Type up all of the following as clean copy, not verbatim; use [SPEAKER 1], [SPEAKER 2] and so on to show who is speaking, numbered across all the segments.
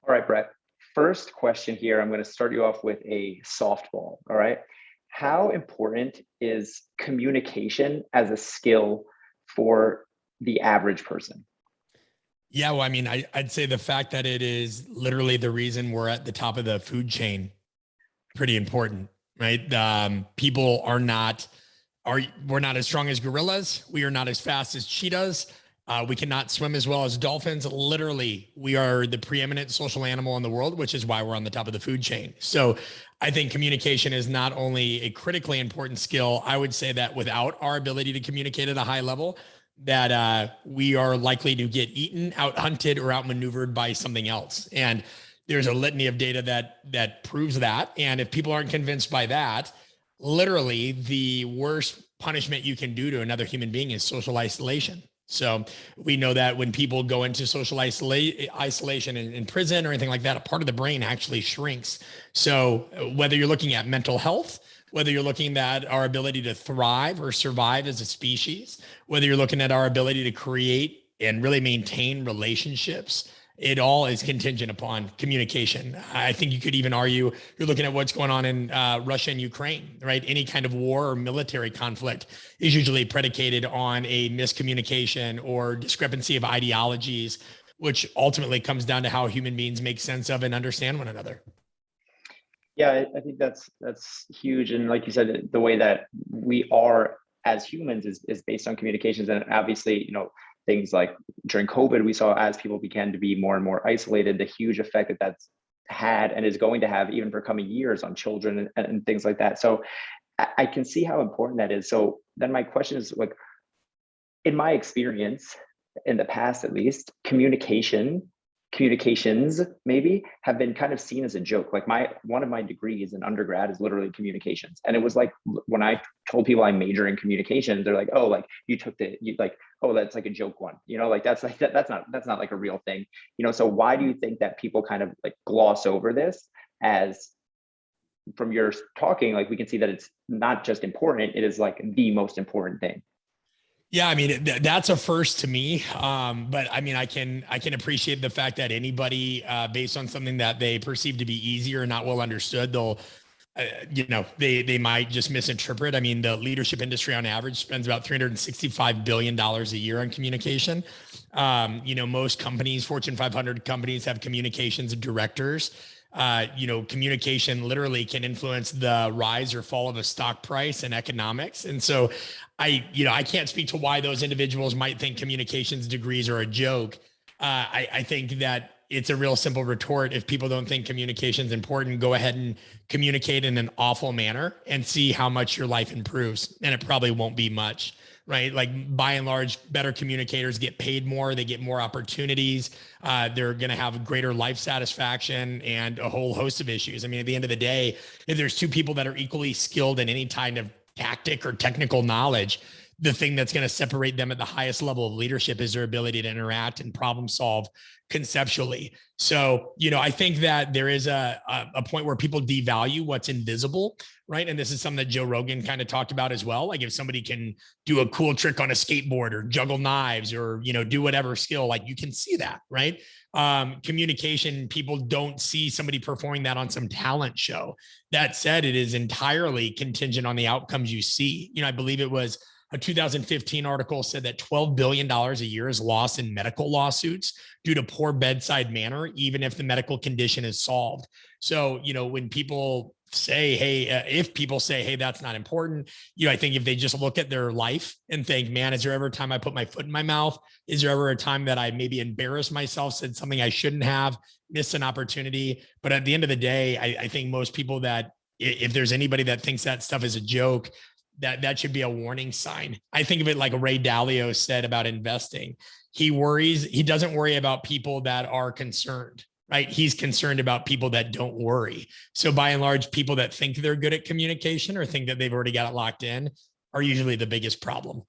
[SPEAKER 1] All right, Brett. First question here. I'm going to start you off with a softball. All right. How important is communication as a skill for the average person?
[SPEAKER 2] Yeah, well, I mean, I'd say the fact that it is literally the reason we're at the top of the food chain, pretty important, right? People we're not as strong as gorillas. We are not as fast as cheetahs. We cannot swim as well as dolphins. Literally, we are the preeminent social animal in the world, which is why we're on the top of the food chain. So I think communication is not only a critically important skill, I would say that without our ability to communicate at a high level, that we are likely to get eaten, out hunted, or outmaneuvered by something else. And there's a litany of data that proves that. And if people aren't convinced by that, literally the worst punishment you can do to another human being is social isolation. So we know that when people go into social isolation in prison or anything like that, a part of the brain actually shrinks. So whether you're looking at mental health, whether you're looking at our ability to thrive or survive as a species, whether you're looking at our ability to create and really maintain relationships, it all is contingent upon communication. I think you could even argue you're looking at what's going on in Russia and Ukraine, right? Any kind of war or military conflict is usually predicated on a miscommunication or discrepancy of ideologies, which ultimately comes down to how human beings make sense of and understand one another.
[SPEAKER 1] Yeah, I think that's huge. And like you said, the way that we are as humans is based on communications. And obviously, things like during COVID, we saw as people began to be more and more isolated, the huge effect that that's had and is going to have even for coming years on children and things like that. So I can see how important that is. So then my question is like, in my experience, in the past at least, communications maybe have been kind of seen as a joke. Like one of my degrees in undergrad is literally communications, and it was like when I told people I major in communications, they're like, "Oh, like you took oh, that's like a joke one, like that's not like a real thing, So why do you think that people kind of like gloss over this? As from your talking, like we can see that it's not just important; it is like the most important thing.
[SPEAKER 2] Yeah, I mean that's a first to me, but I mean I can appreciate the fact that anybody, based on something that they perceive to be easy or not well understood, they'll they might just misinterpret. I mean, the leadership industry on average spends about $365 billion a year on communication. Most companies, Fortune 500 companies, have communications directors. Communication literally can influence the rise or fall of a stock price and economics. And so I can't speak to why those individuals might think communications degrees are a joke. I think that it's a real simple retort. If people don't think communication is important, go ahead and communicate in an awful manner and see how much your life improves. And it probably won't be much, right? Like by and large, better communicators get paid more. They get more opportunities. They're going to have greater life satisfaction and a whole host of issues. I mean, at the end of the day, if there's two people that are equally skilled in any kind of tactic or technical knowledge, the thing that's going to separate them at the highest level of leadership is their ability to interact and problem solve conceptually. So, I think that there is a point where people devalue what's invisible, right? And this is something that Joe Rogan kind of talked about as well. Like if somebody can do a cool trick on a skateboard or juggle knives or, do whatever skill, like you can see that, right? Communication, people don't see somebody performing that on some talent show. That said, it is entirely contingent on the outcomes you see. I believe it was a 2015 article said that $12 billion a year is lost in medical lawsuits due to poor bedside manner, even if the medical condition is solved. So, when people say, hey, if people say, hey, that's not important, I think if they just look at their life and think, man, is there ever a time I put my foot in my mouth? Is there ever a time that I maybe embarrassed myself, said something I shouldn't have, missed an opportunity? But at the end of the day, I think most people that if there's anybody that thinks that stuff is a joke, that should be a warning sign. I think of it like Ray Dalio said about investing. He doesn't worry about people that are concerned, right? He's concerned about people that don't worry. So by and large, people that think they're good at communication or think that they've already got it locked in are usually the biggest problem.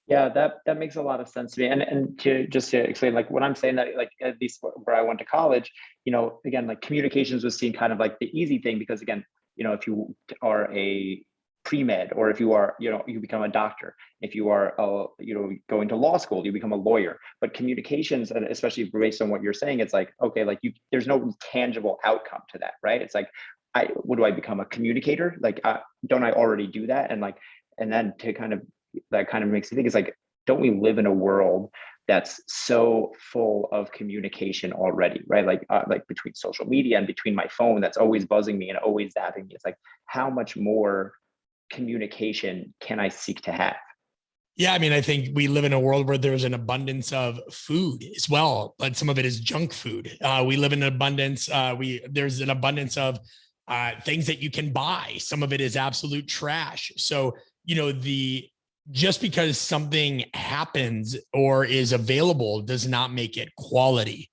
[SPEAKER 1] Yeah, that makes a lot of sense to me. And to explain, like what I'm saying, that like at least where I went to college, again, like communications was seen kind of like the easy thing because again, if you are a pre-med, or if you are, you become a doctor. If you are, going to law school, you become a lawyer. But communications, and especially based on what you're saying, it's like, okay, like there's no tangible outcome to that, right? It's like, what do I become, a communicator? Like, don't I already do that? And then that kind of makes me think, it's like, don't we live in a world that's so full of communication already, right? Like between social media and between my phone that's always buzzing me and always zapping me. It's like, how much more communication can I seek to have?
[SPEAKER 2] Yeah, I mean, I think we live in a world where there's an abundance of food as well, but some of it is junk food. We live in an abundance. There's an abundance of things that you can buy. Some of it is absolute trash. So, just because something happens or is available does not make it quality,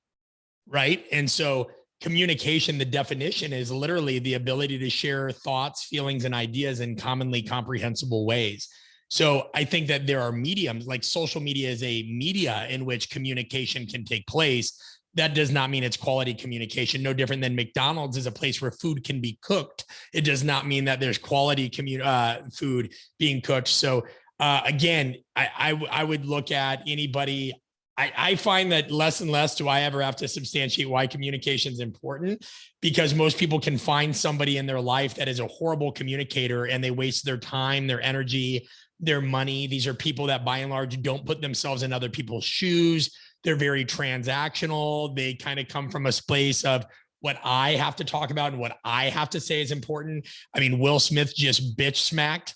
[SPEAKER 2] right? And so communication, the definition is literally the ability to share thoughts, feelings, and ideas in commonly comprehensible ways. So I think that there are mediums, like social media is a media in which communication can take place. That does not mean it's quality communication. No different than McDonald's is a place where food can be cooked. It does not mean that there's quality food being cooked. So again, I would look at anybody. I find that less and less do I ever have to substantiate why communication is important, because most people can find somebody in their life that is a horrible communicator and they waste their time, their energy, their money. These are people that by and large don't put themselves in other people's shoes. They're very transactional. They kind of come from a place of what I have to talk about and what I have to say is important. I mean, Will Smith just bitch smacked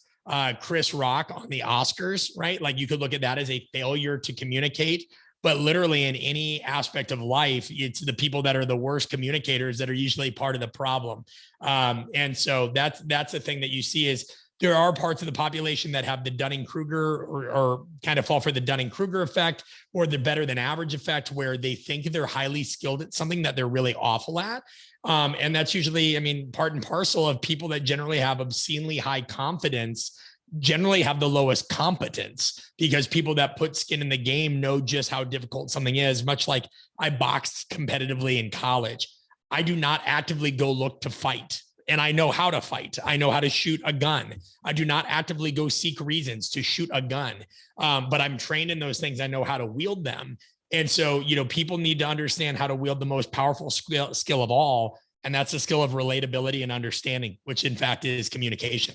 [SPEAKER 2] Chris Rock on the Oscars, right? Like, you could look at that as a failure to communicate. But literally in any aspect of life, it's the people that are the worst communicators that are usually part of the problem. And so that's the thing that you see is there are parts of the population that have the Dunning-Kruger or kind of fall for the Dunning-Kruger effect or the better than average effect, where they think they're highly skilled at something that they're really awful at. And that's usually, I mean, part and parcel of people that generally have obscenely high confidence generally have the lowest competence, because people that put skin in the game know just how difficult something is. Much like I boxed competitively in college, I do not actively go look to fight, and I know how to fight. I know how to shoot a gun. I do not actively go seek reasons to shoot a gun, but I'm trained in those things. I know how to wield them. And so, people need to understand how to wield the most powerful skill of all, and that's the skill of relatability and understanding, which in fact is communication.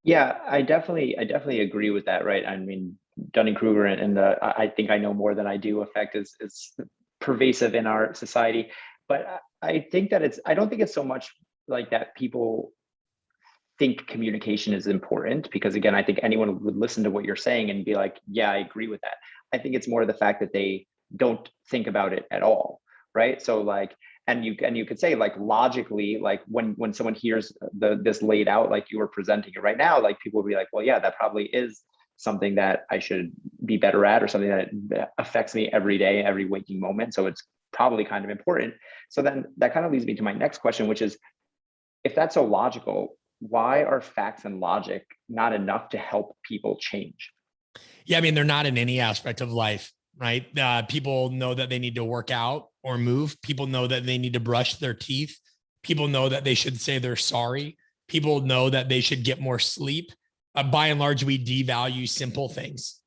[SPEAKER 1] Yeah, I definitely agree with that, right? I mean, Dunning-Kruger and the I think I know more than I do effect is pervasive in our society. But I think that I don't think it's so much like that people think communication is important, because again, I think anyone would listen to what you're saying and be like, yeah, I agree with that. I think it's more the fact that they don't think about it at all, right? So like, and you could say, like, logically, like when someone hears this laid out like you were presenting it right now, like people will be like, well, yeah, that probably is something that I should be better at, or something that affects me every day, every waking moment. So it's probably kind of important. So then that kind of leads me to my next question, which is, if that's so logical, why are facts and logic not enough to help people change?
[SPEAKER 2] Yeah, I mean, they're not in any aspect of life, right? People know that they need to work out or move. People know that they need to brush their teeth. People know that they should say they're sorry. People know that they should get more sleep. By and large, we devalue simple things.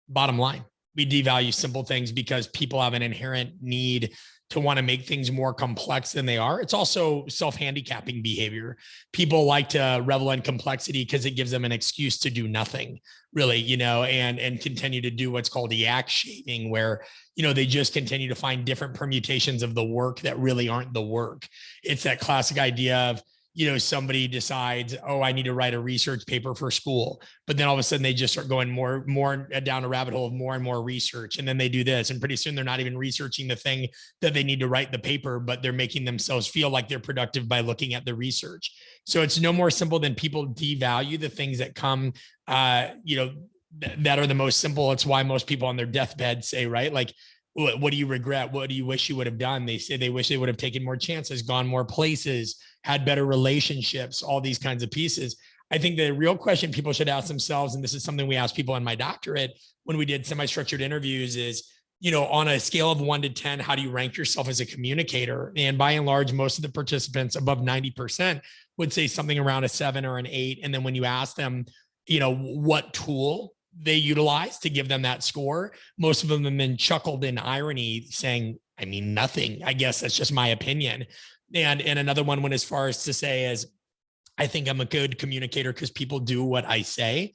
[SPEAKER 2] Bottom line, we devalue simple things because people have an inherent need to want to make things more complex than they are. It's also self-handicapping behavior. People like to revel in complexity because it gives them an excuse to do nothing, really, and continue to do what's called yak shaving, where, they just continue to find different permutations of the work that really aren't the work. It's that classic idea of, somebody decides, oh, I need to write a research paper for school. But then all of a sudden they just start going more down a rabbit hole of more and more research. And then they do this. And pretty soon they're not even researching the thing that they need to write the paper, but they're making themselves feel like they're productive by looking at the research. So it's no more simple than people devalue the things that come, that are the most simple. It's why most people on their deathbed say, right, like, what do you regret? What do you wish you would have done? They say they wish they would have taken more chances, gone more places, had better relationships, all these kinds of pieces. I think the real question people should ask themselves, and this is something we asked people in my doctorate when we did semi-structured interviews, is, on a scale of 1 to 10, how do you rank yourself as a communicator? And by and large, most of the participants, above 90%, would say something around a 7 or an 8. And then when you ask them, what tool they utilize to give them that score, most of them have been chuckled in irony saying, I mean, nothing. I guess that's just my opinion. And another one went as far as to say as, I think I'm a good communicator because people do what I say.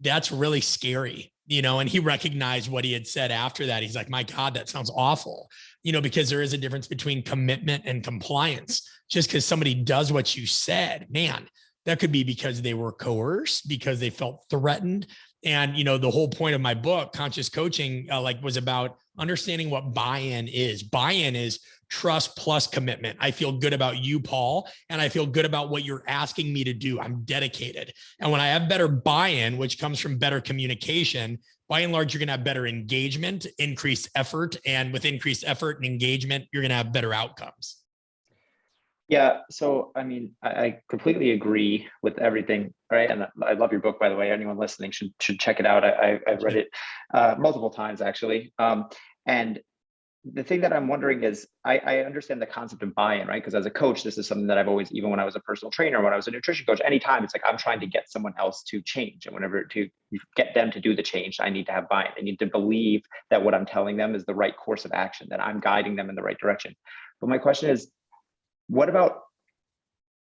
[SPEAKER 2] That's really scary, and he recognized what he had said after that. He's like, my God, that sounds awful, because there is a difference between commitment and compliance. Just because somebody does what you said, man, that could be because they were coerced, because they felt threatened. And, the whole point of my book, Conscious Coaching, was about understanding what buy-in is. Buy-in is trust plus commitment. I feel good about you, Paul, and I feel good about what you're asking me to do. I'm dedicated. And when I have better buy-in, which comes from better communication, by and large, you're going to have better engagement, increased effort. And with increased effort and engagement, you're going to have better outcomes.
[SPEAKER 1] Yeah. So, I mean, I completely agree with everything. Right. And I love your book, by the way. Anyone listening should check it out. I've read it multiple times, actually. And the thing that I'm wondering is I understand the concept of buy-in, right? Because as a coach, this is something that I've always, even when I was a personal trainer, when I was a nutrition coach, anytime it's like I'm trying to get someone else to change. And whenever to get them to do the change, I need to have buy-in. I need to believe that what I'm telling them is the right course of action, that I'm guiding them in the right direction. But my question is, what about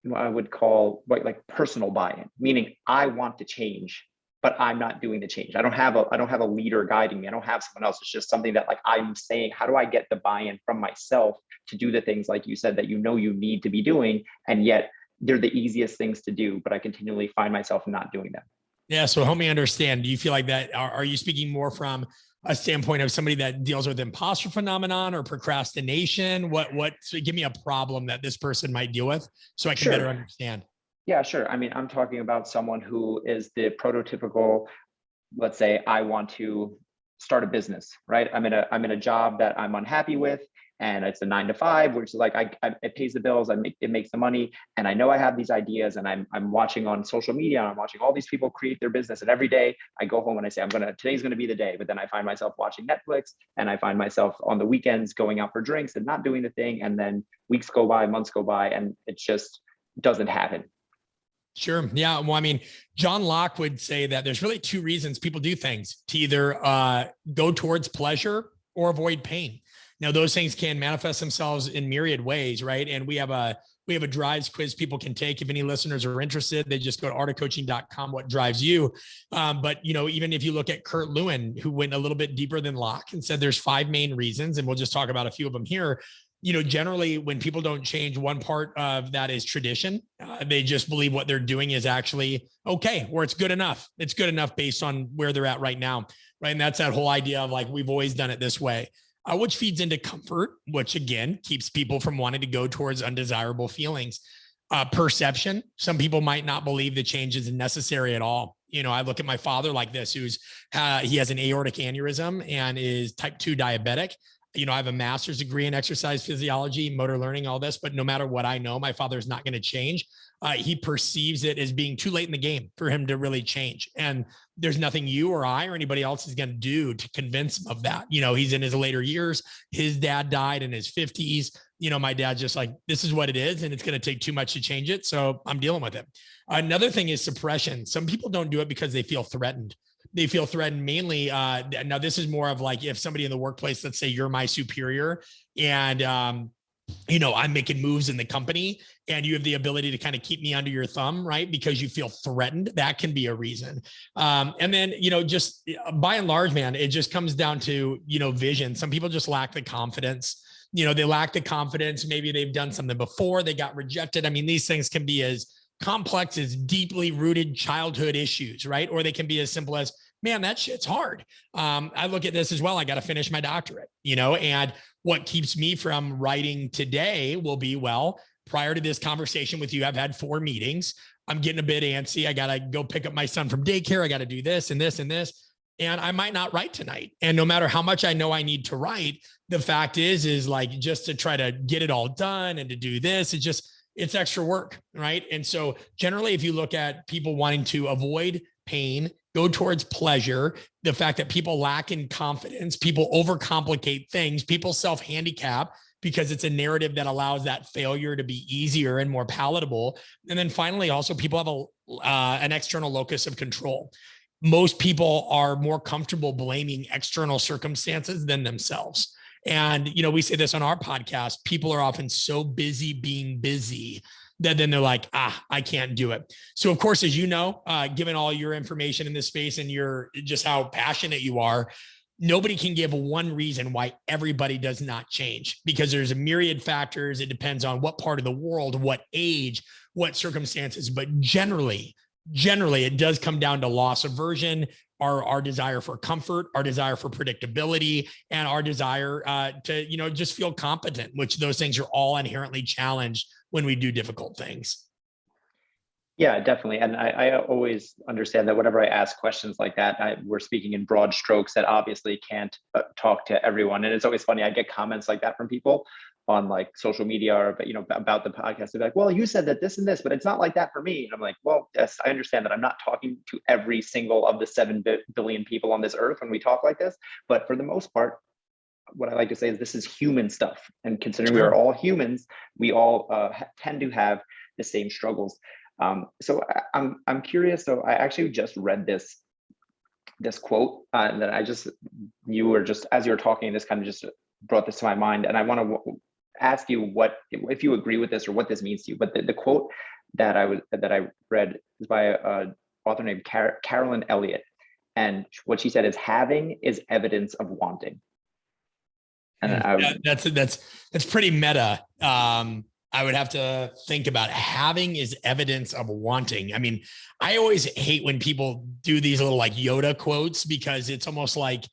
[SPEAKER 1] what I would call like personal buy-in, meaning I want to change, but I'm not doing the change. I don't have a leader guiding me. I don't have someone else. It's just something that like I'm saying, how do I get the buy-in from myself to do the things like you said that you need to be doing, and yet they're the easiest things to do, but I continually find myself not doing them.
[SPEAKER 2] Yeah. So help me understand. Do you feel like that? Are you speaking more from a standpoint of somebody that deals with imposter phenomenon or procrastination? So give me a problem that this person might deal with so I can better understand.
[SPEAKER 1] Yeah, sure. I mean, I'm talking about someone who is the prototypical, let's say I want to start a business, right? I'm in a job that I'm unhappy with, and it's a 9 to 5, which is like it pays the bills, it makes the money, and I know I have these ideas, and I'm watching on social media, and I'm watching all these people create their business, and every day I go home and I say today's gonna be the day, but then I find myself watching Netflix, and I find myself on the weekends going out for drinks and not doing the thing, and then weeks go by, months go by, and it just doesn't happen.
[SPEAKER 2] Sure. Yeah. Well, I mean, John Locke would say that there's really 2 reasons people do things: to either go towards pleasure or avoid pain. Now, those things can manifest themselves in myriad ways, right? And we have a drives quiz people can take. If any listeners are interested, they just go to artofcoaching.com, what drives you. But, even if you look at Kurt Lewin, who went a little bit deeper than Locke and said there's 5 main reasons, and we'll just talk about a few of them here. Generally when people don't change, one part of that is tradition. They just believe what they're doing is actually okay, or it's good enough. It's good enough based on where they're at right now. Right. And that's that whole idea of like, we've always done it this way, which feeds into comfort, which again, keeps people from wanting to go towards undesirable feelings. Perception. Some people might not believe the change is necessary at all. I look at my father like this, he has an aortic aneurysm and is type 2 diabetic. I have a master's degree in exercise physiology, motor learning, all this, but no matter what I know, my father's not going to change. He perceives it as being too late in the game for him to really change. And there's nothing you or I or anybody else is going to do to convince him of that. He's in his later years. His dad died in his 50s. My dad's just like, this is what it is, and it's going to take too much to change it. So I'm dealing with it. Another thing is suppression. Some people don't do it because they feel threatened. They feel threatened mainly. Now, this is more of like if somebody in the workplace, let's say you're my superior, and I'm making moves in the company, and you have the ability to kind of keep me under your thumb, right? Because you feel threatened. That can be a reason. And then, just by and large, man, it just comes down to, vision. Some people just lack the confidence. They lack the confidence. Maybe they've done something before, they got rejected. I mean, these things can be as complex as deeply rooted childhood issues, right? Or they can be as simple as, man, that shit's hard. I look at this as well. I got to finish my doctorate, and what keeps me from writing today will be, well, prior to this conversation with you, I've had 4 meetings. I'm getting a bit antsy. I got to go pick up my son from daycare. I got to do this and this and this. And I might not write tonight. And no matter how much I know I need to write, the fact is like, just to try to get it all done and to do this, it's extra work, right? And so generally, if you look at people wanting to avoid pain, go towards pleasure, the fact that people lack in confidence, people overcomplicate things, people self-handicap, because it's a narrative that allows that failure to be easier and more palatable. And then finally, also people have an external locus of control. Most people are more comfortable blaming external circumstances than themselves. And, we say this on our podcast, people are often so busy being busy that then they're like, I can't do it. So of course, as you know, given all your information in this space and just how passionate you are, nobody can give one reason why everybody does not change, because there's a myriad factors. It depends on what part of the world, what age, what circumstances, but generally, it does come down to loss aversion, our desire for comfort, our desire for predictability, and our desire to, just feel competent, which those things are all inherently challenged when we do difficult things.
[SPEAKER 1] Yeah, definitely. And I always understand that whenever I ask questions like that, we're speaking in broad strokes that obviously can't talk to everyone. And it's always funny. I get comments like that from people on like social media or, about the podcast. They're like, well, you said that this and this, but it's not like that for me. And I'm like, well, yes, I understand that I'm not talking to every single of the 7 billion people on this earth when we talk like this. But for the most part, what I like to say is this is human stuff. And considering we are all humans, we all tend to have the same struggles. So I'm curious. So I actually just read this quote that as you were talking, this kind of just brought this to my mind, and I want to ask you if you agree with this or what this means to you. But the quote that I read is by an author named Carolyn Elliott, and what she said is, "Having is evidence of wanting." And
[SPEAKER 2] that's pretty meta. I would have to think about it. Having is evidence of wanting. I mean, I always hate when people do these little like Yoda quotes, because it's almost like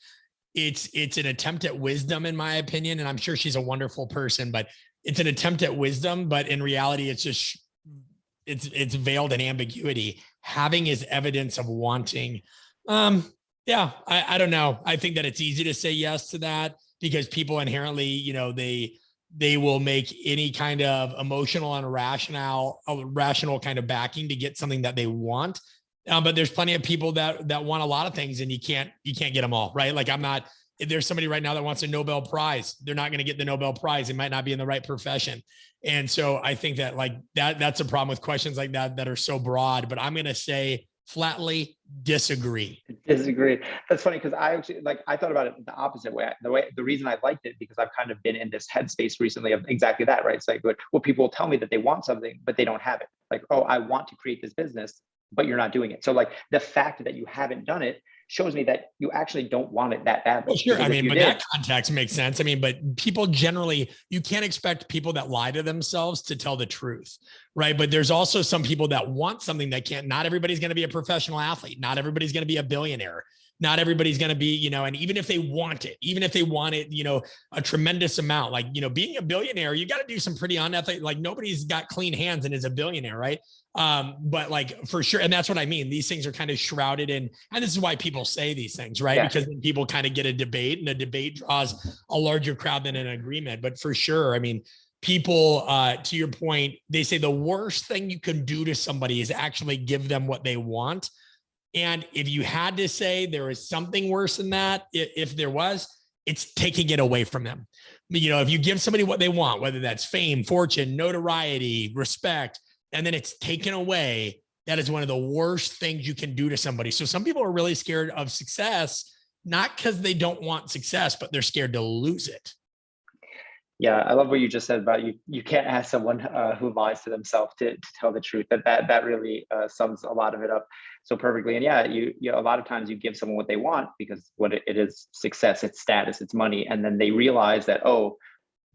[SPEAKER 2] it's an attempt at wisdom, in my opinion. And I'm sure she's a wonderful person, but it's an attempt at wisdom. But in reality, it's veiled in ambiguity. Having is evidence of wanting. Yeah, I don't know. I think that it's easy to say yes to that, because people inherently, they will make any kind of emotional and rational kind of backing to get something that they want. But there's plenty of people that want a lot of things, and you can't get them all, right? Like if there's somebody right now that wants a Nobel Prize, they're not going to get the Nobel Prize. It might not be in the right profession. And so I think that that's a problem with questions like that are so broad. But I'm going to say flatly disagree.
[SPEAKER 1] That's funny, because I thought about it the opposite way. The reason I liked it, because I've kind of been in this headspace recently of exactly that, right? It's like, well, people will tell me that they want something, but they don't have it. Like, oh, I want to create this business, but you're not doing it. So like the fact that you haven't done it shows me that you actually don't want it that badly.
[SPEAKER 2] Well, sure. I mean, but that context makes sense. I mean, but people generally, you can't expect people that lie to themselves to tell the truth, right? But there's also some people that want something that can't. Not everybody's going to be a professional athlete. Not everybody's going to be a billionaire. Not everybody's going to be, and even if they want it, a tremendous amount, like, being a billionaire, you got to do some pretty unethical, like nobody's got clean hands and is a billionaire, right? But like for sure. And that's what I mean. These things are kind of shrouded in, and this is why people say these things, right? Yeah. Because then people kind of get a debate, and a debate draws a larger crowd than an agreement. But for sure, I mean, people, to your point, they say the worst thing you can do to somebody is actually give them what they want. And if you had to say there is something worse than that, if there was, it's taking it away from them. If you give somebody what they want, whether that's fame, fortune, notoriety, respect, and then it's taken away, that is one of the worst things you can do to somebody. So some people are really scared of success, not because they don't want success, but they're scared to lose it.
[SPEAKER 1] Yeah, I love what you just said about you can't ask someone who lies to themselves to tell the truth. That really sums a lot of it up so perfectly. And yeah, you a lot of times you give someone what they want because what it is success, it's status, it's money, and then they realize that, oh,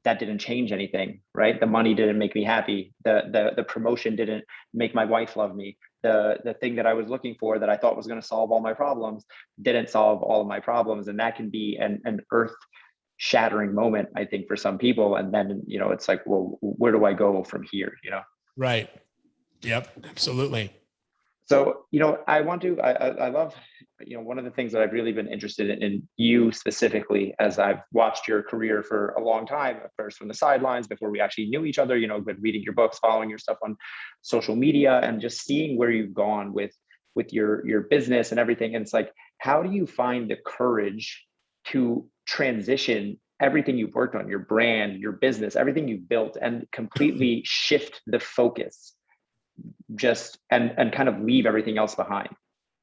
[SPEAKER 1] that didn't change anything, right? The money didn't make me happy. The promotion didn't make my wife love me. The thing that I was looking for that I thought was going to solve all my problems didn't solve all of my problems, and that can be an earth shattering moment, I think, for some people. And then, it's like, well, where do I go from here?
[SPEAKER 2] Right. Yep. Absolutely.
[SPEAKER 1] So, I love, one of the things that I've really been interested in you specifically, as I've watched your career for a long time, first from the sidelines before we actually knew each other, but reading your books, following your stuff on social media, and just seeing where you've gone with your business and everything. And it's like, how do you find the courage to transition everything you've worked on, your brand, your business, everything you've built, and completely shift the focus just and kind of leave everything else behind.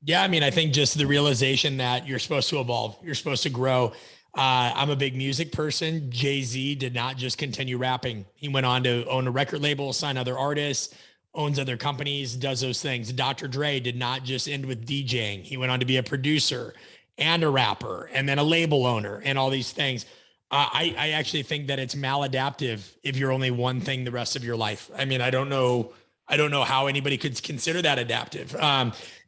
[SPEAKER 2] Yeah, I mean, I think just the realization that you're supposed to evolve, you're supposed to grow. I'm a big music person. Jay-Z did not just continue rapping. He went on to own a record label, sign other artists, owns other companies, does those things. Dr. Dre did not just end with DJing. He went on to be a producer and a rapper and then a label owner and all these things. I actually think that it's maladaptive if you're only one thing the rest of your life. I mean, I don't know how anybody could consider that adaptive.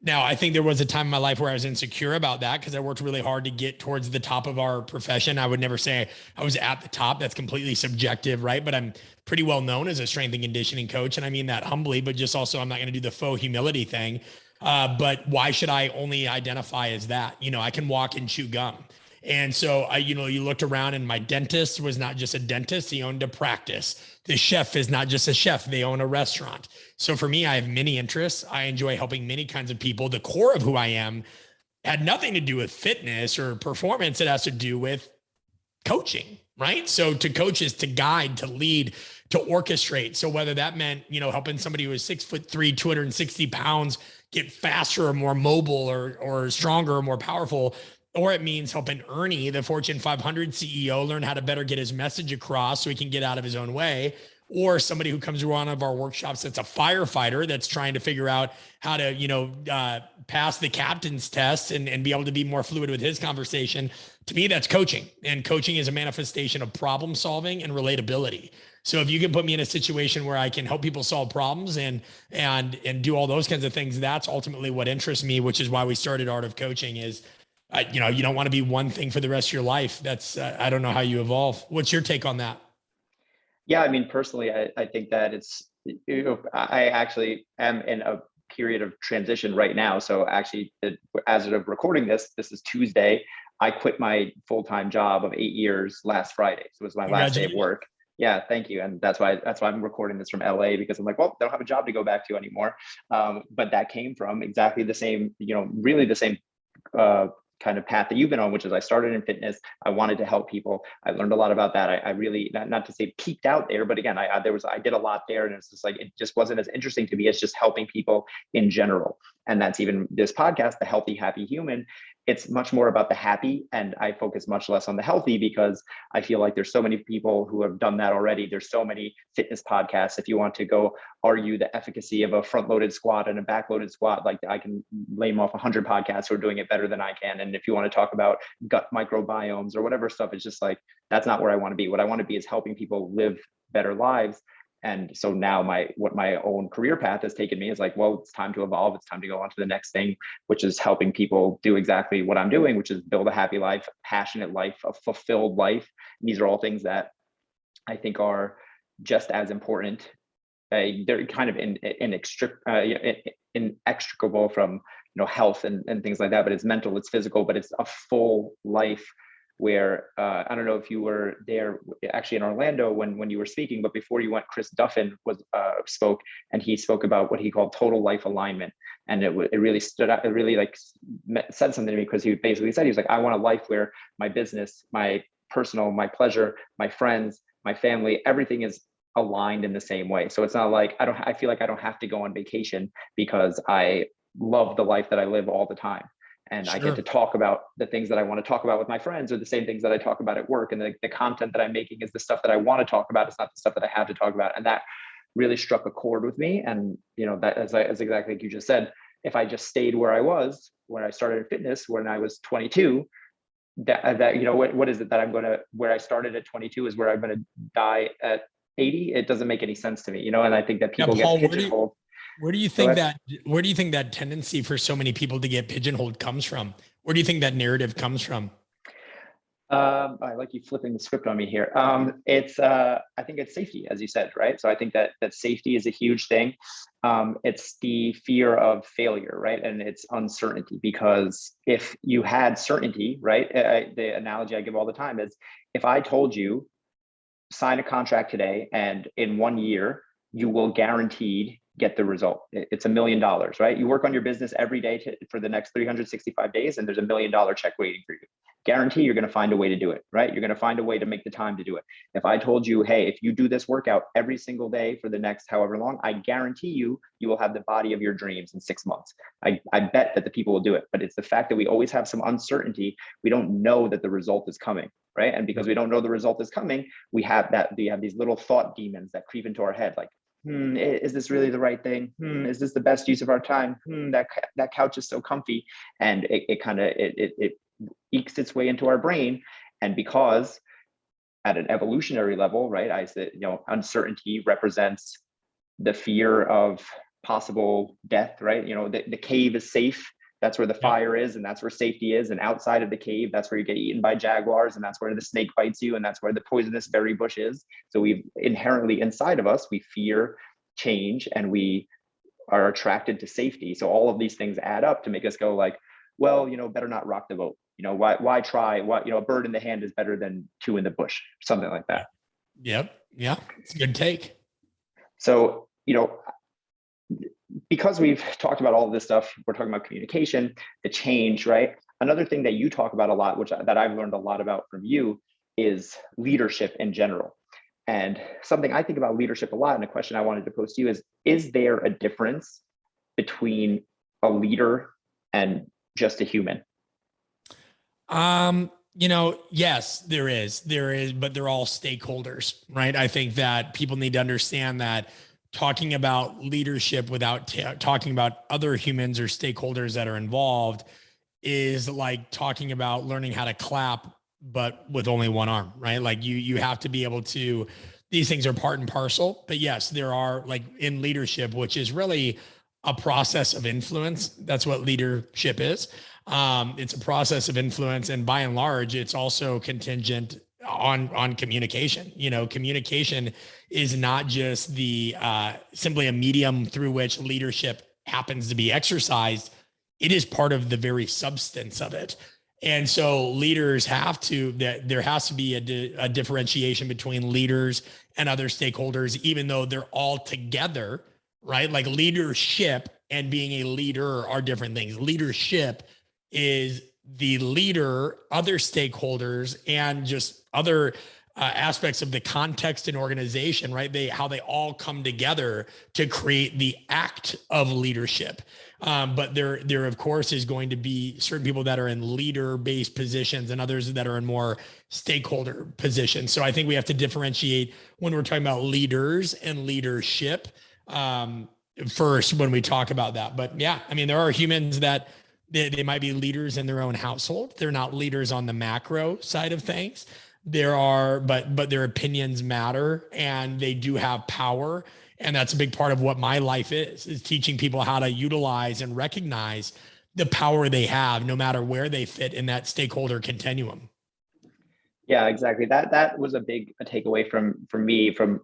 [SPEAKER 2] Now, I think there was a time in my life where I was insecure about that because I worked really hard to get towards the top of our profession. I would never say I was at the top. That's completely subjective, right? But I'm pretty well known as a strength and conditioning coach. And I mean that humbly, but just also I'm not going to do the faux humility thing. But why should I only identify as that? You know, I can walk and chew gum. And so you looked around and my dentist was not just a dentist, he owned a practice. The chef is not just a chef, they own a restaurant. So for me, I have many interests. I enjoy helping many kinds of people. The core of who I am had nothing to do with fitness or performance. It has to do with coaching, right? So to coach is to guide, to lead, to orchestrate. So whether that meant, helping somebody who was 6'3", 260 pounds get faster or more mobile or stronger or more powerful, or it means helping Ernie, the Fortune 500 CEO, learn how to better get his message across so he can get out of his own way. Or somebody who comes to one of our workshops that's a firefighter that's trying to figure out how to, pass the captain's test and be able to be more fluid with his conversation. To me, that's coaching. And coaching is a manifestation of problem solving and relatability. So if you can put me in a situation where I can help people solve problems and do all those kinds of things, that's ultimately what interests me, which is why we started Art of Coaching is, you don't want to be one thing for the rest of your life. That's, I don't know how you evolve. What's your take on that?
[SPEAKER 1] Yeah, I mean, personally, I think that I actually am in a period of transition right now. So actually, as of recording this is Tuesday. I quit my full-time job of 8 years last Friday. So it was my last day of work. Yeah, thank you. And that's why I'm recording this from LA, because I'm like, well, I don't have a job to go back to anymore. But that came from exactly the same, really the same kind of path that you've been on, which is I started in fitness. I wanted to help people. I learned a lot about that. I really, not to say peaked out there, but again, I did a lot there, and it's just like, it just wasn't as interesting to me as just helping people in general. And that's even this podcast, The Healthy, Happy Human. It's much more about the happy, and I focus much less on the healthy because I feel like there's so many people who have done that already. There's so many fitness podcasts. If you want to go argue the efficacy of a front-loaded squat and a back-loaded squat, like I can name off 100 podcasts who are doing it better than I can. And if you want to talk about gut microbiomes or whatever stuff, it's just like, that's not where I want to be. What I want to be is helping people live better lives. And so now what my own career path has taken me is like, well, it's time to evolve. It's time to go on to the next thing, which is helping people do exactly what I'm doing, which is build a happy life, passionate life, a fulfilled life. And these are all things that I think are just as important. They're kind of inextricable from health and things like that, but it's mental, it's physical, but it's a full life where I don't know if you were there actually in Orlando when you were speaking, but before you went, Chris Duffin spoke, and he spoke about what he called total life alignment. And it really stood out. It really said something to me, because he basically said, he was like, I want a life where my business, my personal, my pleasure, my friends, my family, everything is aligned in the same way. So it's not like I feel like I don't have to go on vacation because I love the life that I live all the time. And sure, I get to talk about the things that I want to talk about with my friends, or the same things that I talk about at work. And the content that I'm making is the stuff that I want to talk about. It's not the stuff that I have to talk about. And that really struck a chord with me. And, that as exactly like you just said, if I just stayed where I was, when I started in fitness, when I was 22, what is it that where I started at 22 is where I'm going to die at 80. It doesn't make any sense to me, and I think that people get pigeonholed.
[SPEAKER 2] Where do you think that tendency for so many people to get pigeonholed comes from? Where do you think that narrative comes from?
[SPEAKER 1] I like you flipping the script on me here. I think it's safety, as you said, right? So I think that safety is a huge thing. It's the fear of failure, right? And it's uncertainty, because if you had certainty, right? The analogy I give all the time is, if I told you, sign a contract today, and in 1 year, you will guaranteed get the result. It's $1 million, right? You work on your business every day for the next 365 days, and there's $1 million check waiting for you. guarantee you're going to find a way to do it, right? You're going to find a way to make the time to do it. If I told you, hey, if you do this workout every single day for the next however long, I guarantee you will have the body of your dreams in 6 months. I bet that the people will do it. But it's the fact that we always have some uncertainty. We don't know that the result is coming, right? And because we don't know the result is coming, we have these little thought demons that creep into our head, like, is this really the right thing? Is this the best use of our time? That couch is so comfy. And it ekes its way into our brain. And because at an evolutionary level, right, I said, uncertainty represents the fear of possible death, right? The cave is safe. That's where the fire is, and that's where safety is. And outside of the cave, that's where you get eaten by jaguars, and that's where the snake bites you, and that's where the poisonous berry bush is. So we inherently inside of us, we fear change, and we are attracted to safety. So all of these things add up to make us go like, well, better not rock the boat. Why try? A bird in the hand is better than two in the bush, something like that.
[SPEAKER 2] Yep. Yeah. It's a good take.
[SPEAKER 1] So, because we've talked about all of this stuff, we're talking about communication, the change, right? Another thing that you talk about a lot, that I've learned a lot about from you, is leadership in general. And something I think about leadership a lot, and a question I wanted to pose to you is there a difference between a leader and just a human?
[SPEAKER 2] Yes, there is, but they're all stakeholders, right? I think that people need to understand that talking about leadership without talking about other humans or stakeholders that are involved is like talking about learning how to clap, but with only one arm, right? Like you have to be able to, these things are part and parcel, but yes, there are, like in leadership, which is really a process of influence. That's what leadership is. It's a process of influence. And by and large, it's also contingent on communication. Communication is not just the simply a medium through which leadership happens to be exercised. It is part of the very substance of it. And so leaders there has to be a differentiation between leaders and other stakeholders, even though they're all together, right? Like leadership and being a leader are different things. Leadership is the leader, other stakeholders, and just other aspects of the context and organization, right? How they all come together to create the act of leadership. But there of course is going to be certain people that are in leader-based positions and others that are in more stakeholder positions. So I think we have to differentiate when we're talking about leaders and leadership first when we talk about that. But yeah, I mean, there are humans that they might be leaders in their own household. They're not leaders on the macro side of things. But their opinions matter, and they do have power. And that's a big part of what my life is teaching people how to utilize and recognize the power they have, no matter where they fit in that stakeholder continuum.
[SPEAKER 1] Yeah, exactly. That was a big takeaway from me from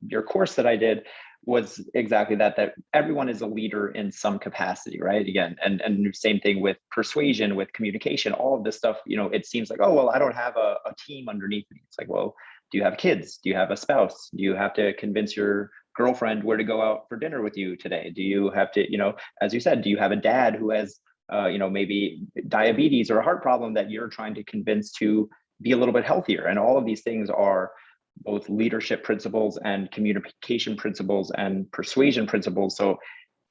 [SPEAKER 1] your course that I did, was exactly that everyone is a leader in some capacity, right? Again, and same thing with persuasion, with communication, all of this stuff. It seems like, oh well, I don't have a team underneath me. It's like, well, do you have kids? Do you have a spouse? Do you have to convince your girlfriend where to go out for dinner with you today? Do you have to, as you said, do you have a dad who has maybe diabetes or a heart problem that you're trying to convince to be a little bit healthier? And all of these things are both leadership principles and communication principles and persuasion principles. So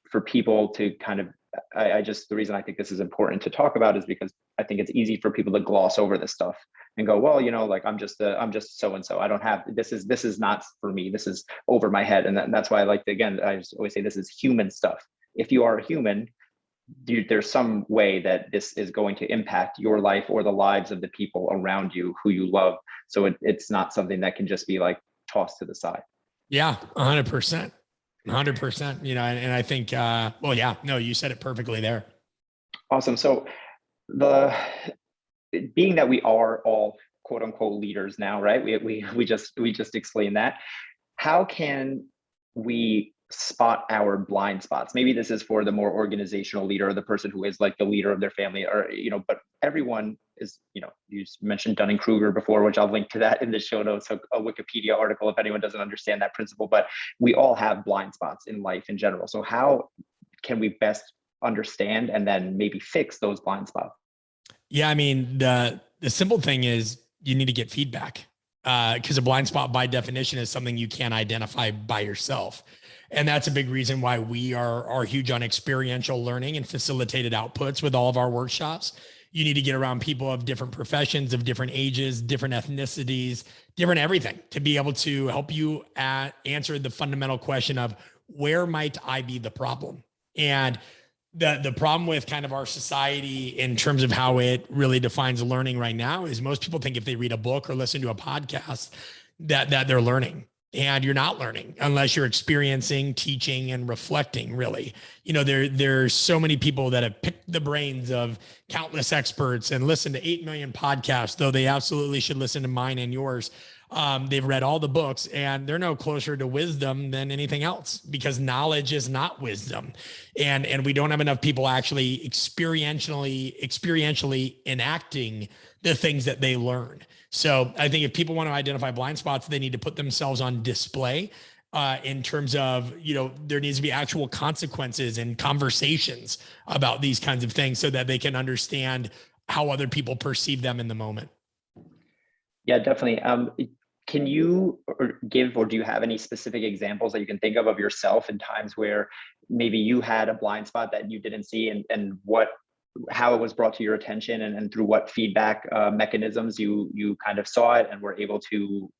[SPEAKER 1] for people to kind of, the reason I think this is important to talk about is because I think it's easy for people to gloss over this stuff and go, well, like I'm just so-and-so. I don't have, this is not for me. This is over my head. And that's why I like to, again, I just always say this is human stuff. If you are a human, there's some way that this is going to impact your life or the lives of the people around you who you love. So it's not something that can just be like tossed to the side.
[SPEAKER 2] Yeah, 100%. 100%, and I think, well, yeah, no, you said it perfectly there.
[SPEAKER 1] Awesome. So being that we are all quote unquote leaders now, right? We just explained that. How can we spot our blind spots? Maybe this is for the more organizational leader, or the person who is like the leader of their family, or but everyone is, you mentioned Dunning-Kruger before, which I'll link to that in the show notes, so a Wikipedia article if anyone doesn't understand that principle. But we all have blind spots in life in general. So how can we best understand and then maybe fix those blind spots?
[SPEAKER 2] Yeah. I mean, the simple thing is you need to get feedback. Because a blind spot by definition is something you can't identify by yourself. And that's a big reason why we are huge on experiential learning and facilitated outputs with all of our workshops. You need to get around people of different professions, of different ages, different ethnicities, different everything to be able to help you answer the fundamental question of where might I be the problem? And the problem with kind of our society in terms of how it really defines learning right now is most people think if they read a book or listen to a podcast that they're learning, and you're not learning unless you're experiencing, teaching, and reflecting. Really, there's so many people that have picked the brains of countless experts and listened to 8 million podcasts, though they absolutely should listen to mine and yours. They've read all the books and they're no closer to wisdom than anything else, because knowledge is not wisdom. And we don't have enough people actually experientially enacting the things that they learn. So I think if people want to identify blind spots, they need to put themselves on display in terms of, there needs to be actual consequences and conversations about these kinds of things so that they can understand how other people perceive them in the moment.
[SPEAKER 1] Yeah, definitely. Can you give, or do you have any specific examples that you can think of yourself in times where maybe you had a blind spot that you didn't see, and how it was brought to your attention, and through what feedback mechanisms you kind of saw it and were able to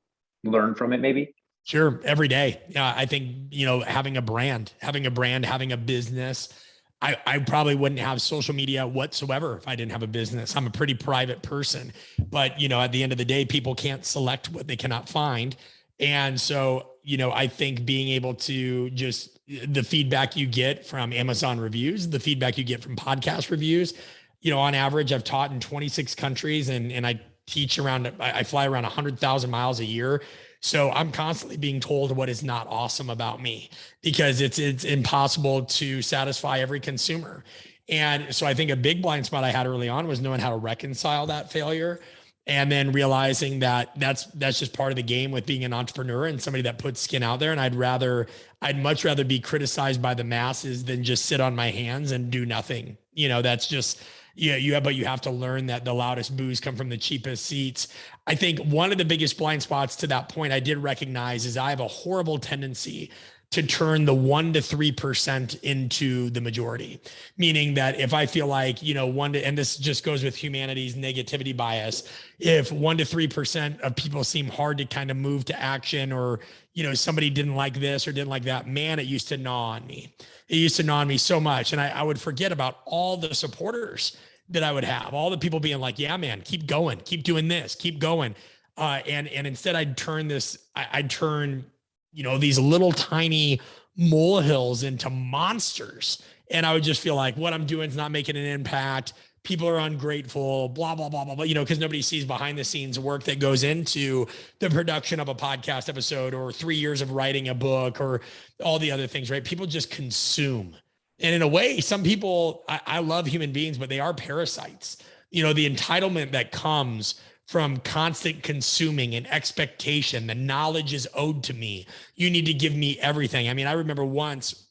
[SPEAKER 1] learn from it maybe?
[SPEAKER 2] Sure. Every day. Yeah. I think, having a brand, having a business, I probably wouldn't have social media whatsoever if I didn't have a business. I'm a pretty private person, but at the end of the day, people can't select what they cannot find. And so, I think being able to just the feedback you get from Amazon reviews, the feedback you get from podcast reviews, on average, I've taught in 26 countries and I I fly around 100,000 miles a year. So I'm constantly being told what is not awesome about me, because it's impossible to satisfy every consumer. And so I think a big blind spot I had early on was knowing how to reconcile that failure, and then realizing that that's just part of the game with being an entrepreneur and somebody that puts skin out there. And I'd much rather be criticized by the masses than just sit on my hands and do nothing. That's just, but you have to learn that the loudest boos come from the cheapest seats. I think one of the biggest blind spots to that point I did recognize is I have a horrible tendency to turn the 1% to 3% into the majority. Meaning that if I feel like, and this just goes with humanity's negativity bias, if 1% to 3% of people seem hard to kind of move to action, or, somebody didn't like this or didn't like that, man, it used to gnaw on me. It used to gnaw on me so much. And I would forget about all the supporters that I would have, all the people being like, yeah, man, keep going, keep doing this, keep going. And instead I'd turn these little tiny molehills into monsters. And I would just feel like what I'm doing is not making an impact. People are ungrateful, blah, blah, blah, blah, blah, because nobody sees behind the scenes work that goes into the production of a podcast episode, or 3 years of writing a book, or all the other things, right? People just consume. And in a way, some people, I love human beings, but they are parasites. The entitlement that comes from constant consuming and expectation, the knowledge is owed to me. You need to give me everything. I mean, I remember once,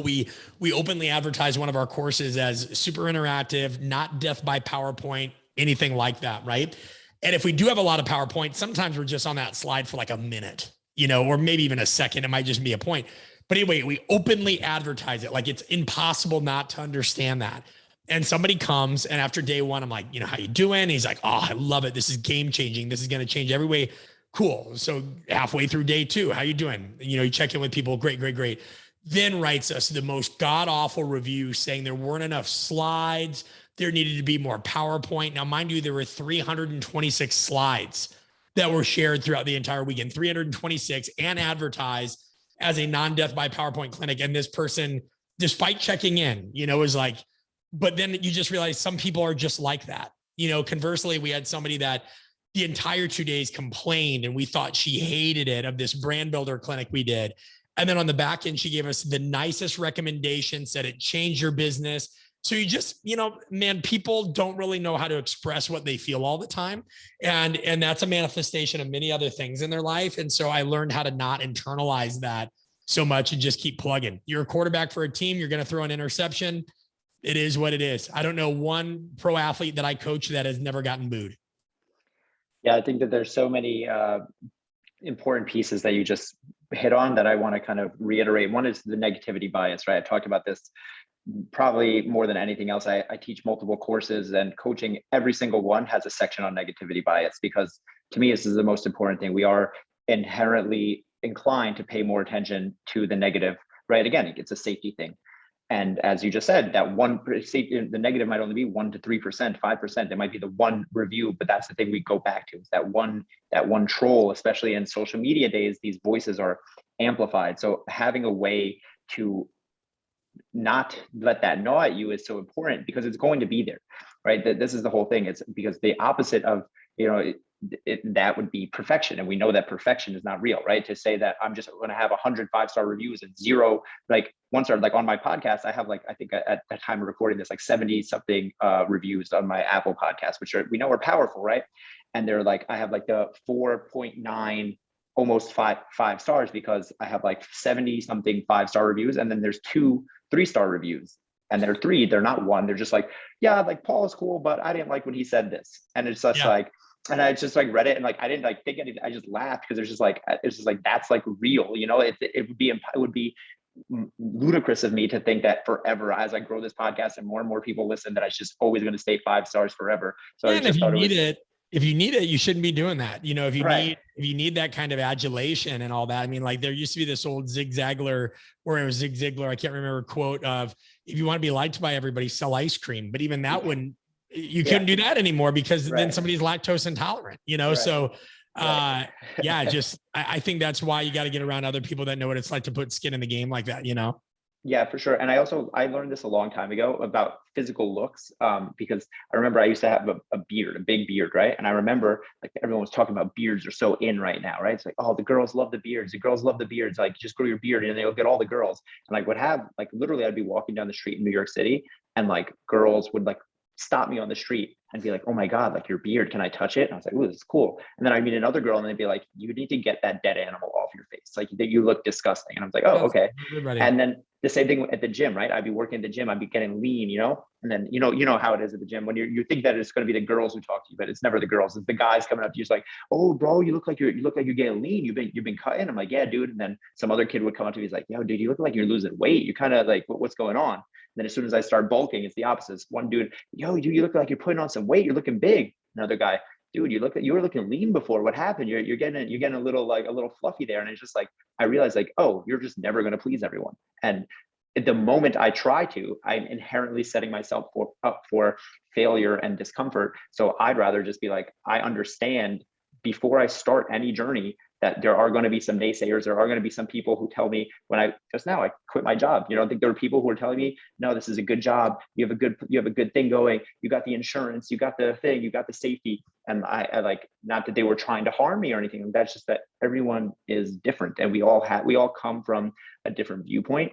[SPEAKER 2] we openly advertised one of our courses as super interactive, not death by PowerPoint, anything like that, right? And if we do have a lot of PowerPoint, sometimes we're just on that slide for like a minute, or maybe even a second. It might just be a point. But anyway, we openly advertise it like it's impossible not to understand that. And somebody comes, and after day one, I'm like, how you doing? And he's like, oh, I love it. This is game changing. This is going to change every way. Cool. So halfway through day two, how you doing? You check in with people. Great, great, great. Then writes us the most god awful review saying there weren't enough slides. There needed to be more PowerPoint. Now, mind you, there were 326 slides that were shared throughout the entire weekend, 326, and advertised as a non-death by PowerPoint clinic. And this person, despite checking in, was like, but then you just realize some people are just like that. Conversely, we had somebody that the entire 2 days complained, and we thought she hated it, of this brand builder clinic we did. And then on the back end, she gave us the nicest recommendation, said it changed your business. So you just, man, people don't really know how to express what they feel all the time. And that's a manifestation of many other things in their life. And so I learned how to not internalize that so much and just keep plugging. You're a quarterback for a team. You're going to throw an interception. It is what it is. I don't know one pro athlete that I coach that has never gotten booed.
[SPEAKER 1] Yeah, I think that there's so many important pieces that you just hit on that I want to kind of reiterate. One is the negativity bias, right? I talked about this probably more than anything else. I teach multiple courses, and coaching every single one has a section on negativity bias, because to me, this is the most important thing. We are inherently inclined to pay more attention to the negative, right? Again, it's a safety thing. And as you just said, that the negative might only be 1% to 3%, 5%. It might be the one review, but that's the thing we go back to, is that one troll. Especially in social media days, these voices are amplified. So having a way to not let that gnaw at you is so important, because it's going to be there, right? This is the whole thing. It's because the opposite of, that would be perfection. And we know that perfection is not real, right? To say that I'm just going to have 100 5-star reviews and 0 like 1-star, like on my podcast, I have I think at the time of recording this, 70 something reviews on my Apple podcast, which we know are powerful, right? And they're I have the 4.9, almost five stars, because I have 70 something 5-star reviews. And then there's 2 3-star reviews. And they're not 1. They're just yeah, Paul is cool, but I didn't like when he said this. And it's just and I just read it, and I didn't think anything. I just laughed, because it's just that's real, it would be ludicrous of me to think that forever, as I grow this podcast and more people listen, that I just always going to stay 5 stars forever. So I just thought
[SPEAKER 2] if you need it, you shouldn't be doing that. If you need that kind of adulation and all that. I mean, there used to be this old Zig Ziglar, or it was Zig Ziglar, I can't remember, quote of, if you want to be liked by everybody, sell ice cream. But even that you couldn't do that anymore, because then somebody's lactose intolerant, So I think that's why you got to get around other people that know what it's like to put skin in the game like that,
[SPEAKER 1] Yeah, for sure. And I learned this a long time ago about physical looks, because I remember I used to have a beard, a big beard, right? And I remember everyone was talking about beards are so in right now, right? It's oh, the girls love the beards. The girls love the beards. Just grow your beard, and they'll get all the girls. And would have literally, I'd be walking down the street in New York City, and girls would stop me on the street and be oh my God, your beard, can I touch it? And I was ooh, this is cool. And then I meet another girl, and they'd be you need to get that dead animal off your face. You look disgusting. And I was oh, okay.
[SPEAKER 2] Everybody.
[SPEAKER 1] And then the same thing at the gym, right? I'd be working at the gym, I'd be getting lean, and then, you know how it is at the gym when you think that it's going to be the girls who talk to you, but it's never the girls. It's the guys coming up to you, just oh, bro, you look like you're getting lean. You've been cutting. I'm yeah, dude. And then some other kid would come up to me, he's yo, dude, you look like you're losing weight. You kind of what's going on? And then as soon as I start bulking, it's the opposite. It's one dude, yo, dude, you look like you're putting on some weight. You're looking big. Another guy, dude, you were looking lean before. What happened? You're getting a little a little fluffy there. And it's just I realized oh, you're just never going to please everyone. And the moment I try to, I'm inherently setting myself up for failure and discomfort. So I'd rather just be I understand before I start any journey that there are going to be some naysayers. There are going to be some people who tell me when I quit my job. I think there were people who were telling me, no, this is a good job. You have a good thing going. You got the insurance, you got the thing, you got the safety. And I not that they were trying to harm me or anything. That's just that everyone is different, and we all come from a different viewpoint.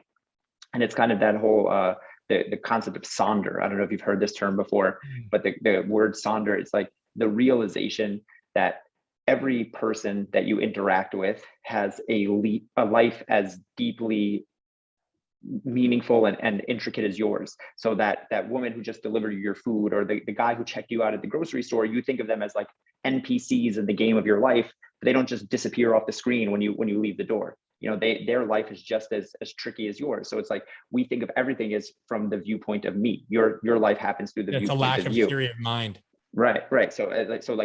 [SPEAKER 1] And it's kind of that whole the concept of sonder. I don't know if you've heard this term before, but the word sonder, it's the realization that every person that you interact with has a life as deeply meaningful and intricate as yours. So that woman who just delivered you your food, or the guy who checked you out at the grocery store, you think of them as NPCs in the game of your life, but they don't just disappear off the screen when you leave the door. Their life is just as tricky as yours. So it's we think of everything as from the viewpoint of me. Your life happens through the viewpoint of you.
[SPEAKER 2] It's a lack of theory of mind.
[SPEAKER 1] Right. So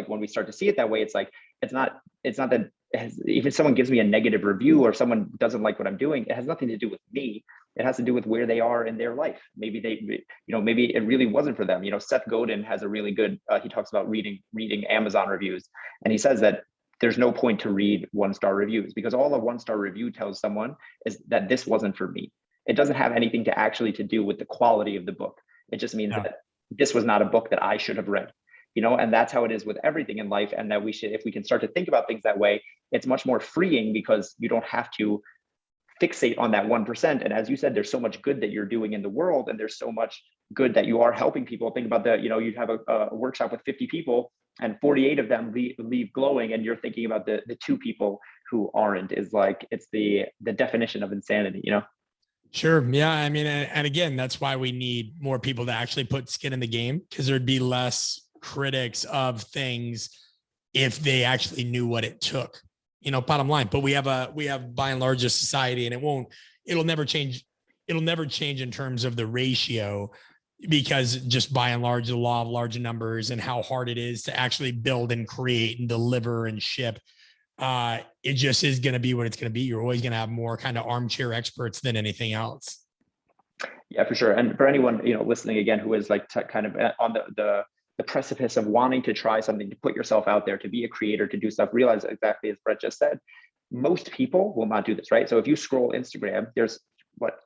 [SPEAKER 1] when we start to see it that way, it's it's not that if someone gives me a negative review or someone doesn't like what I'm doing, it has nothing to do with me. It has to do with where they are in their life. Maybe maybe it really wasn't for them. Seth Godin has a really good, he talks about reading Amazon reviews. And he says that there's no point to read 1-star reviews, because all a 1-star review tells someone is that this wasn't for me. It doesn't have anything to do with the quality of the book. It just means that this was not a book that I should have read. And that's how it is with everything in life. And that we should, if we can start to think about things that way, it's much more freeing, because you don't have to fixate on that 1%. And as you said, there's so much good that you're doing in the world, and there's so much good that you are helping people. Think about you have a workshop with 50 people and 48 of them leave glowing, and you're thinking about the 2 people who aren't. Is it's the definition of insanity,
[SPEAKER 2] Sure. Yeah. I mean, and again, that's why we need more people to actually put skin in the game, because there'd be less critics of things if they actually knew what it took, bottom line. But we have by and large a society, and it'll never change. It'll never change in terms of the ratio, because just by and large, the law of large numbers and how hard it is to actually build and create and deliver and ship, it just is going to be what it's going to be. You're always going to have more kind of armchair experts than anything else.
[SPEAKER 1] Yeah, for sure. And for anyone, listening again, who is like kind of on the precipice of wanting to try something, to put yourself out there, to be a creator, to do stuff, realize exactly as Brett just said, most people will not do this, right? So if you scroll Instagram, there's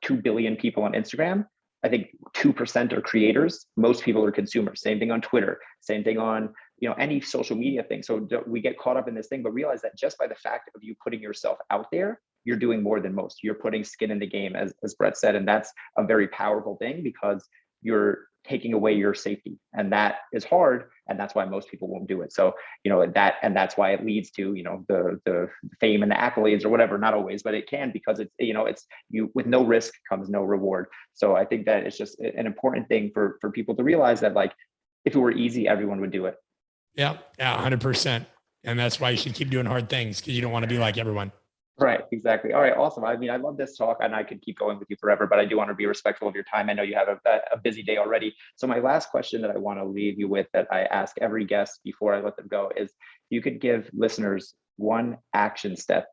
[SPEAKER 1] 2 billion people on Instagram. I think 2% are creators. Most people are consumers. Same thing on Twitter. Same thing on any social media thing. So we get caught up in this thing, but realize that just by the fact of you putting yourself out there, you're doing more than most. You're putting skin in the game, as Brett said, and that's a very powerful thing, because you're taking away your safety, and that is hard, and that's why most people won't do it. So that's why it leads to the fame and the accolades or whatever. Not always, but it can, because it's it's you, with no risk comes no reward. So I think that it's just an important thing for people to realize that, like, if it were easy, everyone would do it.
[SPEAKER 2] Yeah, 100%. And that's why you should keep doing hard things, because you don't want to be like everyone.
[SPEAKER 1] Right, exactly. All right, awesome. I mean, I love this talk, and I could keep going with you forever, but I do want to be respectful of your time. I know you have a busy day already. So my last question that I want to leave you with, that I ask every guest before I let them go, is you could give listeners one action step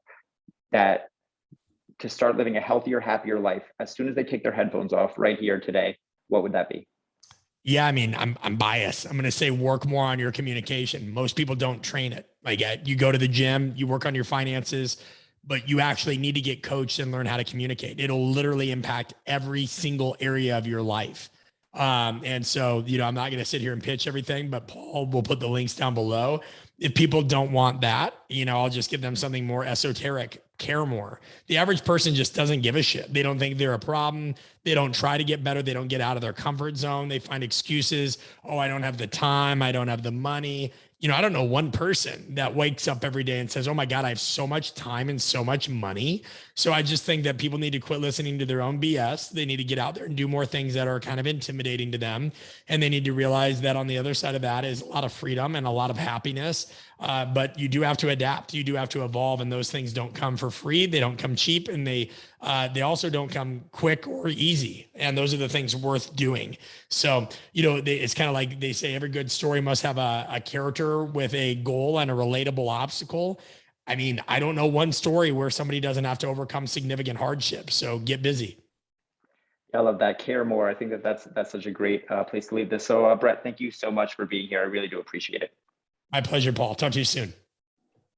[SPEAKER 1] that to start living a healthier, happier life as soon as they take their headphones off right here today. What would that be?
[SPEAKER 2] Yeah, I mean, I'm biased. I'm going to say work more on your communication. Most people don't train it. Like, you go to the gym, you work on your finances, but you actually need to get coached and learn how to communicate. It'll literally impact every single area of your life. And so, I'm not going to sit here and pitch everything, but Paul will put the links down below. If people don't want that, I'll just give them something more esoteric. Care more. The average person just doesn't give a shit. They don't think they're a problem. They don't try to get better. They don't get out of their comfort zone. They find excuses. Oh, I don't have the time. I don't have the money. I don't know one person that wakes up every day and says, oh my God, I have so much time and so much money. So I just think that people need to quit listening to their own BS. They need to get out there and do more things that are kind of intimidating to them. And they need to realize that on the other side of that is a lot of freedom and a lot of happiness. But you do have to adapt. You do have to evolve, and those things don't come for free. They don't come cheap, and they also don't come quick or easy. And those are the things worth doing. So, it's kind of like they say, every good story must have a character with a goal and a relatable obstacle. I mean, I don't know one story where somebody doesn't have to overcome significant hardship. So get busy.
[SPEAKER 1] I love that. Care more. I think that's such a great place to leave this. So, Brett, thank you so much for being here. I really do appreciate it.
[SPEAKER 2] My pleasure, Paul. Talk to you soon.